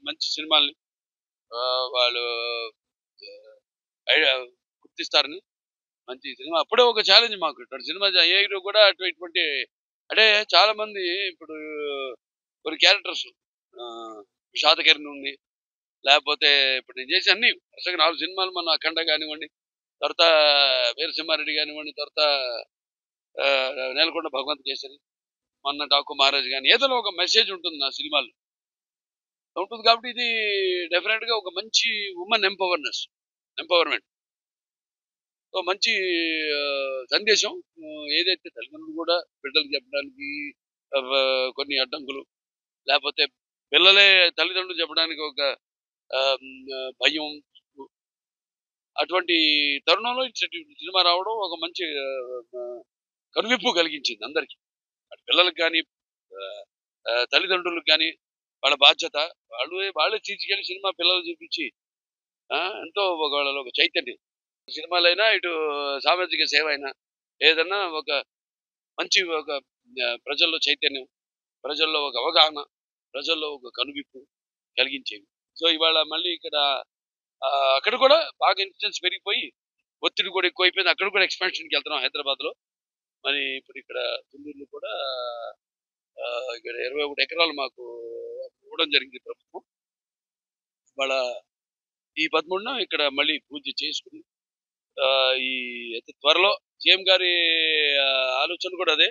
మంచి సినిమాల్ని వాళ్ళు ఐడియా గుర్తిస్తారని మంచి సినిమా అప్పుడే ఒక ఛాలెంజ్ మాకు ఇటువంటి సినిమా ఏ హీరో కూడా ఇటువంటి అంటే చాలా మంది ఇప్పుడు కొన్ని క్యారెక్టర్స్ విషాదకరణ ఉంది లేకపోతే ఇప్పుడు నేను చేసి అన్ని వరుసగా 4 సినిమాలు మన అఖండ కానివ్వండి తర్వాత వీరసింహారెడ్డి కానివ్వండి తర్వాత నేలకొండ భగవంత్ కేసరి మొన్న డాకు మహారాజ్ కానీ ఏదో ఒక మెసేజ్ ఉంటుంది నా సినిమాలో ఉంటుంది కాబట్టి ఇది డెఫినెట్ గా ఒక మంచి ఉమెన్ ఎంపవర్మెంట్ మంచి సందేశం ఏదైతే తల్లిదండ్రులు కూడా బిడ్డలకు చెప్పడానికి కొన్ని అడ్డంకులు లేకపోతే పిల్లలే తల్లిదండ్రులు చెప్పడానికి ఒక భయం అటువంటి తరుణంలో సినిమా రావడం ఒక మంచి కనువిప్పు కలిగించింది అందరికి పిల్లలకు కానీ తల్లిదండ్రులకు కానీ వాళ్ళ బాధ్యత వాళ్ళే తీసుకెళ్లి సినిమా పిల్లలు చూపించి ఎంతో వాళ్ళలో ఒక చైతన్యం సినిమాలైనా ఇటు సామాజిక సేవ అయినా ఏదన్నా ఒక మంచి ఒక ప్రజల్లో చైతన్యం ప్రజల్లో ఒక అవగాహన ప్రజల్లో ఒక కనువిప్పు కలిగించేవి సో ఇవాళ మళ్ళీ ఇక్కడ అక్కడ కూడా బాగా ఇన్సిడెన్స్ పెరిగిపోయి ఒత్తిడి కూడా ఎక్కువైపోయింది అక్కడ కూడా ఎక్స్పాన్షన్కి వెళ్తున్నాం హైదరాబాద్ లో మరి ఇప్పుడు ఇక్కడ తుళ్ళూరులో కూడా ఇక్కడ 21 ఎకరాలు మాకు ఇవ్వడం జరిగింది ప్రభుత్వం వాళ్ళ ఈ 13న ఇక్కడ మళ్ళీ పూజ చేసుకుని ఈ త్వరలో సీఎం గారి ఆలోచన కూడా అదే